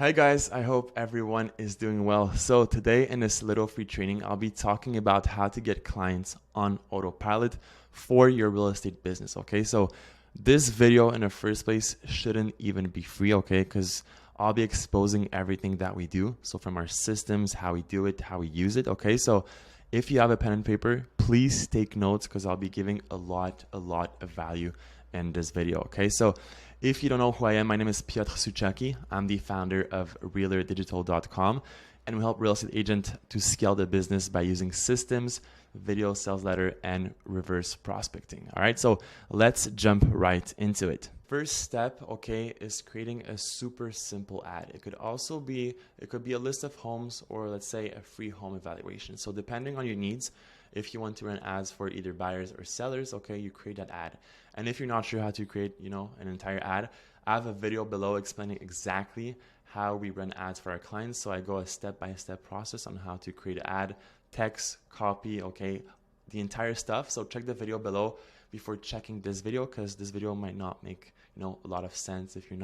Hi guys, I hope everyone is doing well. So today in this little free training, I'll be talking about how to get clients on Autopilot for your real estate business, okay? So this video in the first place shouldn't even be free, okay? Because I'll be exposing everything that we do. So from our systems, how we do it, how we use it, okay? So if you have a pen and paper, please take notes because I'll be giving a lot of value in this video, okay? So if you don't know who I am, my name is Piotr Suchaki. I'm the founder of realtordigital.com, and we help real estate agents to scale their business by using systems, video sales letter, and reverse prospecting. All right, so let's jump right into it. First step, okay, is creating a super simple ad. It could be a list of homes or let's say a free home evaluation. So depending on your needs, if you want to run ads for either buyers or sellers, okay, you create that ad. And if you're not sure how to create, an entire ad, I have a video below explaining exactly how we run ads for our clients. So I go a step-by-step process on how to create an ad, text, copy, okay, the entire stuff. So check the video below before checking this video because this video might not make, a lot of sense if you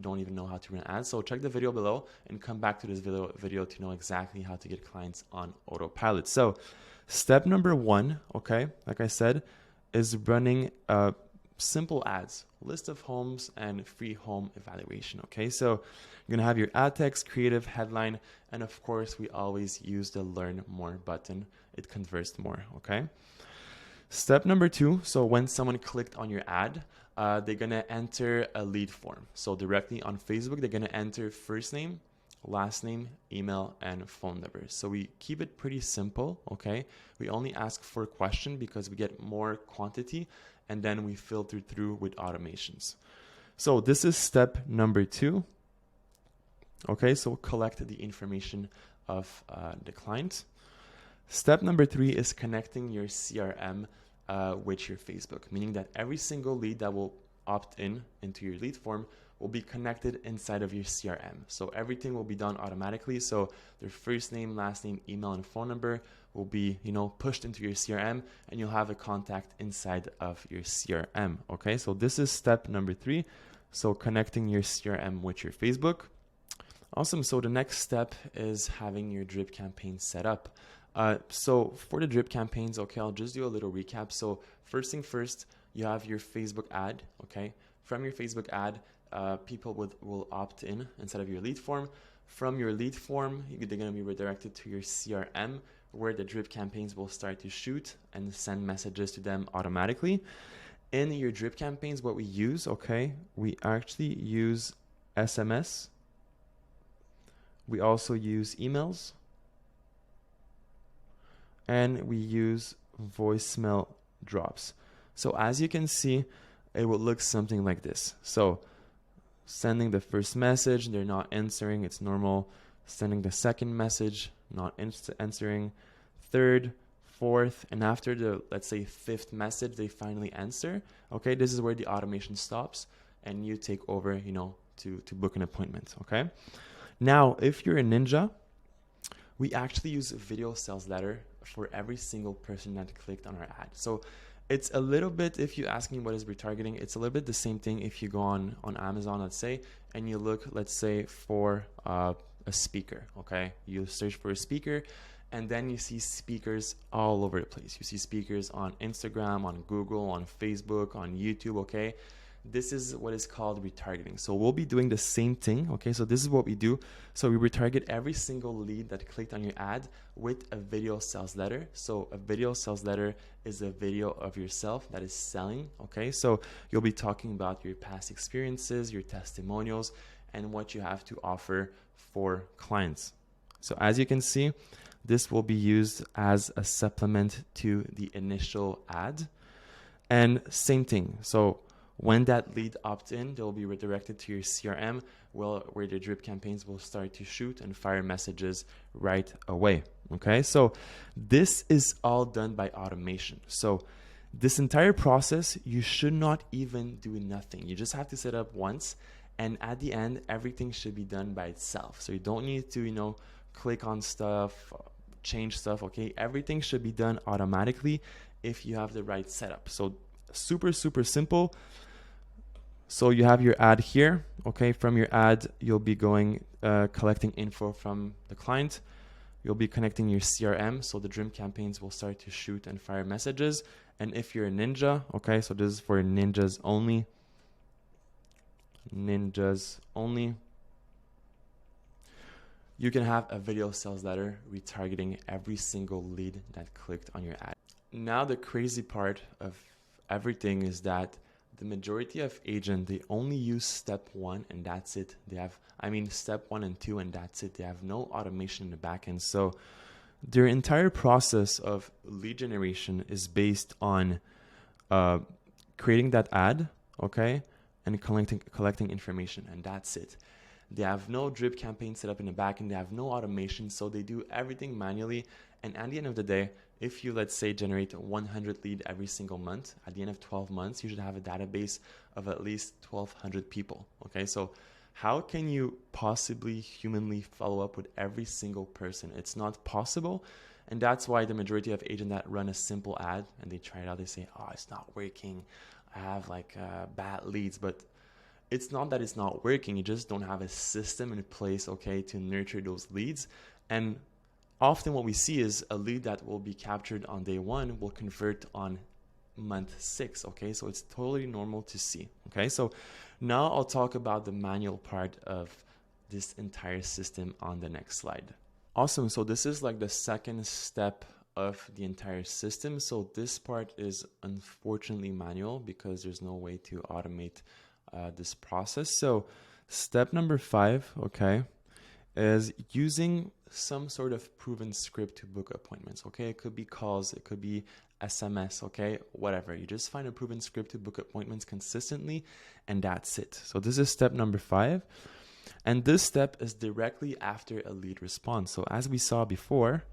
don't even know how to run ads. So check the video below and come back to this video to know exactly how to get clients on Autopilot. So step number one, okay, like I said, is running simple ads, list of homes and free home evaluation, okay? So you're gonna have your ad text, creative, headline, and of course, we always use the learn more button. It converts more, okay? Step number two, so when someone clicked on your ad, they're gonna enter a lead form. So directly on Facebook, they're gonna enter first name, last name, email, and phone number. So we keep it pretty simple, okay? We only ask for a question because we get more quantity and then we filter through with automations. So this is step number two. Okay, so collect the information of the client. Step number three is connecting your CRM with your Facebook, meaning that every single lead that will opt into your lead form will be connected inside of your CRM. So everything will be done automatically. So their first name, last name, email, and phone number will be, pushed into your CRM and you'll have a contact inside of your CRM. Okay, so this is step number three. So connecting your CRM with your Facebook. Awesome. So the next step is having your drip campaign set up. So for the drip campaigns, okay, I'll just do a little recap. So first thing first, you have your Facebook ad, okay? From your Facebook ad, people will opt in instead of your lead form. From your lead form, they're going to be redirected to your CRM where the drip campaigns will start to shoot and send messages to them automatically. In your drip campaigns, what we use, okay, we actually use SMS. We also use emails. And we use voicemail drops. So as you can see, it will look something like this. So sending the first message, they're not answering, it's normal. Sending the second message, not answering. Third, fourth, and after the, let's say, fifth message, they finally answer. Okay, this is where the automation stops and you take over, to book an appointment, okay? Now, if you're a ninja, we actually use a video sales letter for every single person that clicked on our ad. So it's a little bit, if you ask me what is retargeting, it's a little bit the same thing if you go on Amazon, let's say, and you look, let's say, for a speaker, okay? You search for a speaker, and then you see speakers all over the place. You see speakers on Instagram, on Google, on Facebook, on YouTube, okay? This is what is called retargeting. So we'll be doing the same thing, okay? So this is what we do. So we retarget every single lead that clicked on your ad with a video sales letter. So a video sales letter is a video of yourself that is selling, okay? So you'll be talking about your past experiences, your testimonials, and what you have to offer for clients. So as you can see, this will be used as a supplement to the initial ad. And same thing. So when that lead opts in, they'll be redirected to your CRM, where the drip campaigns will start to shoot and fire messages right away. Okay, so this is all done by automation. So this entire process, you should not even do nothing. You just have to set up once, and at the end, everything should be done by itself. So you don't need to, click on stuff, change stuff. Okay, everything should be done automatically if you have the right setup. So super simple. So you have your ad here. Okay, from your ad, you'll be going collecting info from the client. You'll be connecting your CRM, so the drip campaigns will start to shoot and fire messages. And if you're a ninja, okay, so this is for ninjas only. Ninjas only. You can have a video sales letter retargeting every single lead that clicked on your ad. Now the crazy part of everything is that the majority of agents, they only use step 1 and that's it. They have, step 1 and 2 and that's it. They have no automation in the back end. So their entire process of lead generation is based on creating that ad, okay, and collecting information, and that's it. They have no drip campaign set up in the back end. They have no automation, so they do everything manually. And at the end of the day, if you, let's say, generate 100 lead every single month, at the end of 12 months, you should have a database of at least 1,200 people. Okay, so how can you possibly humanly follow up with every single person? It's not possible. And that's why the majority of agents that run a simple ad and they try it out, they say, oh, it's not working. I have bad leads, but it's not that it's not working. You just don't have a system in place, okay, to nurture those leads. And often what we see is a lead that will be captured on day 1 will convert on month 6, okay? So it's totally normal to see, okay? So now I'll talk about the manual part of this entire system on the next slide. Awesome, so this is like the second step of the entire system. So this part is unfortunately manual because there's no way to automate this process. So step number 5, okay, is using some sort of proven script to book appointments, okay? It could be calls, it could be SMS, okay? Whatever. You just find a proven script to book appointments consistently, and that's it. So this is step number 5. And this step is directly after a lead response. So as we saw before,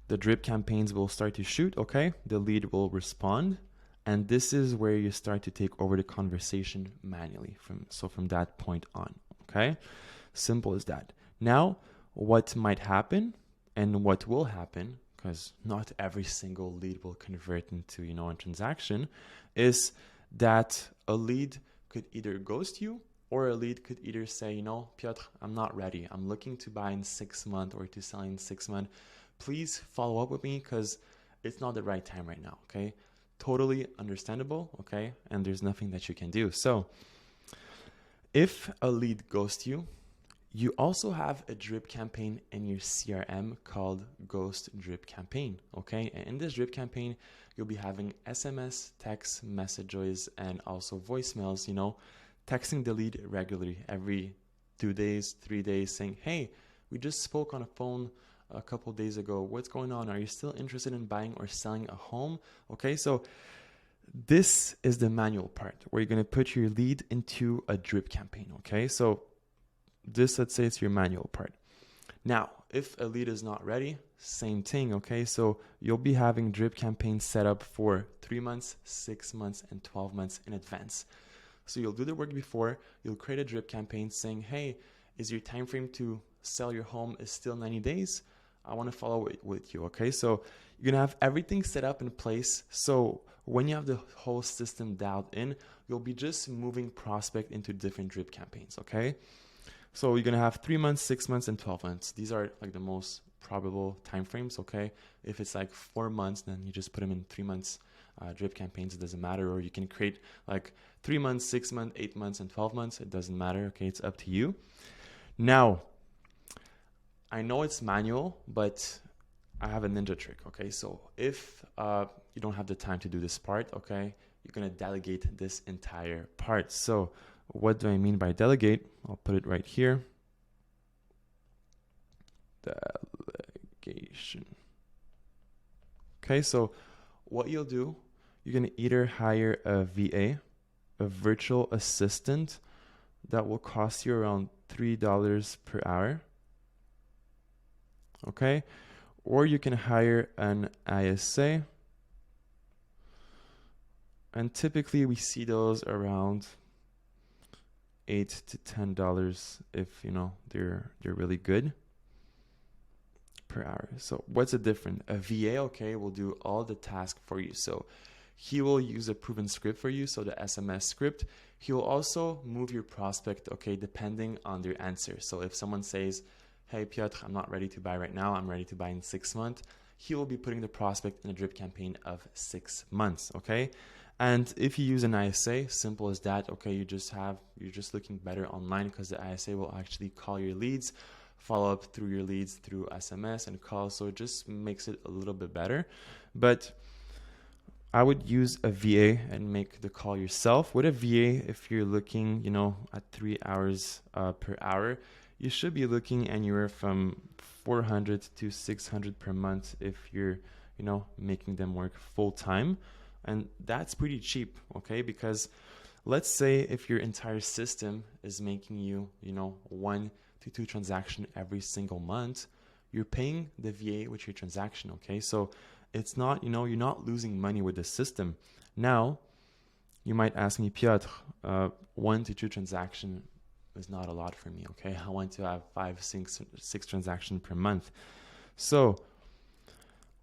the drip campaigns will start to shoot, okay? The lead will respond. And this is where you start to take over the conversation manually from that point on, okay? Simple as that. Now, what might happen and what will happen, because not every single lead will convert into, a transaction, is that a lead could either ghost you or a lead could either say, Piotr, I'm not ready. I'm looking to buy in 6 months or to sell in 6 months. Please follow up with me because it's not the right time right now, okay? Totally understandable, okay? And there's nothing that you can do. So if a lead ghosts you, you also have a drip campaign in your CRM called Ghost Drip Campaign, okay? And in this drip campaign, you'll be having SMS, text messages, and also voicemails, texting the lead regularly every 2 days, 3 days, saying, hey, we just spoke on a phone a couple days ago. What's going on? Are you still interested in buying or selling a home? Okay, so this is the manual part where you're going to put your lead into a drip campaign. Okay, so this, let's say it's your manual part. Now, if a lead is not ready, same thing. Okay, so you'll be having drip campaigns set up for 3 months, 6 months, and 12 months in advance. So you'll do the work before, you'll create a drip campaign saying, hey, is your time frame to sell your home is still 90 days? I want to follow it with you, okay? So you're going to have everything set up in place. So when you have the whole system dialed in, you'll be just moving prospect into different drip campaigns, okay? So you're going to have 3 months, 6 months, and 12 months. These are like the most probable timeframes, okay? If it's like 4 months, then you just put them in 3 months drip campaigns. It doesn't matter. Or you can create like 3 months, 6 months, 8 months, and 12 months. It doesn't matter, okay? It's up to you. Now, I know it's manual, but I have a ninja trick, okay? So if you don't have the time to do this part, okay, you're going to delegate this entire part. So what do I mean by delegate? I'll put it right here. Delegation. Okay, so what you'll do, you're going to either hire a VA, a virtual assistant, that will cost you around $3 per hour. Okay, or you can hire an ISA, and typically we see those around $8 to $10 if they're really good per hour. So what's the difference? A VA, okay, will do all the tasks for you. So He will use a proven script for you, so the SMS script. He will also move your prospect, okay, depending on their answer. So if someone says, hey, Piotr, I'm not ready to buy right now, I'm ready to buy in 6 months, he will be putting the prospect in a drip campaign of 6 months, okay? And if you use an ISA, simple as that, okay, you're just looking better online because the ISA will actually call your leads, follow up through your leads through SMS and calls, so it just makes it a little bit better. But I would use a VA and make the call yourself. With a VA, if you're looking, at 3 hours per hour, you should be looking anywhere from 400 to 600 per month if you're, making them work full time. And that's pretty cheap, okay? Because let's say if your entire system is making you, 1 to 2 transactions every single month, you're paying the VA with your transaction, okay? So it's not, you're not losing money with the system. Now, you might ask me, Piotr, 1 to 2 transactions is not a lot for me, okay? I want to have 5, 6 transactions per month. So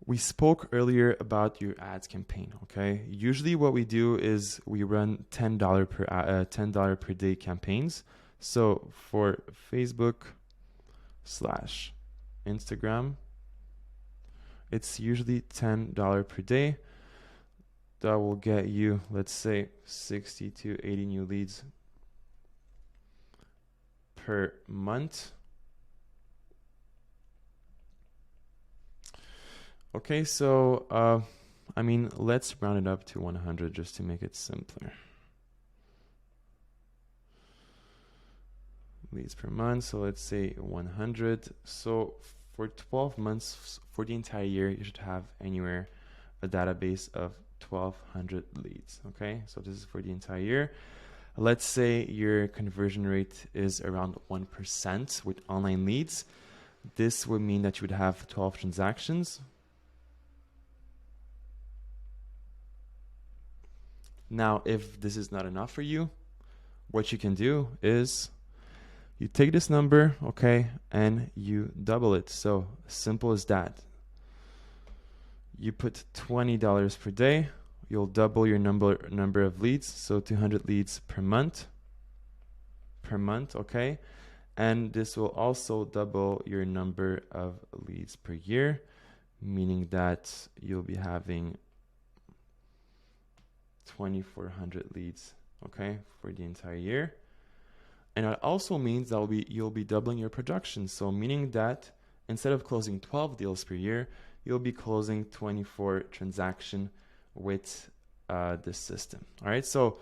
we spoke earlier about your ads campaign, okay? Usually what we do is we run $10 per day campaigns. So for Facebook/Instagram, it's usually $10 per day. That will get you, let's say, 60 to 80 new leads per month. Okay, so, let's round it up to 100 just to make it simpler. Leads per month, so let's say 100. So for 12 months, for the entire year, you should have anywhere a database of 1,200 leads, okay? So this is for the entire year. Let's say your conversion rate is around 1% with online leads. This would mean that you would have 12 transactions. Now, if this is not enough for you, what you can do is you take this number, okay, and you double it. So simple as that. You put $20 per day. You'll double your number of leads, so 200 leads per month, okay? And this will also double your number of leads per year, meaning that you'll be having 2,400 leads, okay, for the entire year. And it also means that you'll be doubling your production. So meaning that instead of closing 12 deals per year, you'll be closing 24 transactions with this system. All right, so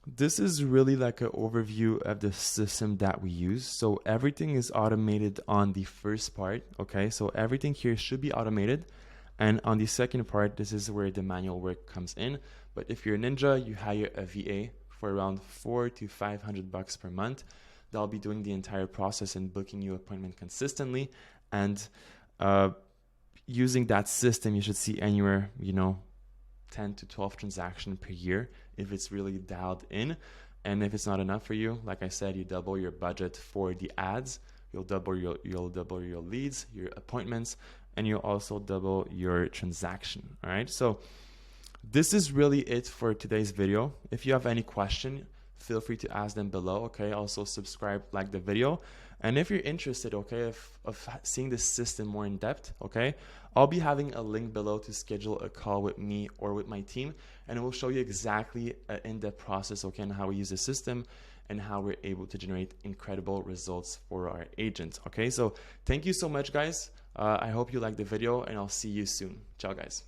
this is really like an overview of the system that we use. So everything is automated on the first part, okay? So everything here should be automated. And on the second part, this is where the manual work comes in. But if you're a ninja, you hire a VA for around $400 to $500 per month. They'll be doing the entire process and booking you appointment consistently. And using that system, you should see anywhere, 10 to 12 transactions per year if it's really dialed in. And if it's not enough for you, like I said, you double your budget for the ads. You'll double your leads, your appointments, and you'll also double your transaction. All right. So this is really it for today's video. If you have any question, feel free to ask them below. Okay. Also subscribe, like the video. And if you're interested, okay, of seeing this system more in depth, okay, I'll be having a link below to schedule a call with me or with my team, and it will show you exactly an in-depth process, okay, and how we use the system and how we're able to generate incredible results for our agents. Okay, so thank you so much, guys. I hope you liked the video, and I'll see you soon. Ciao, guys.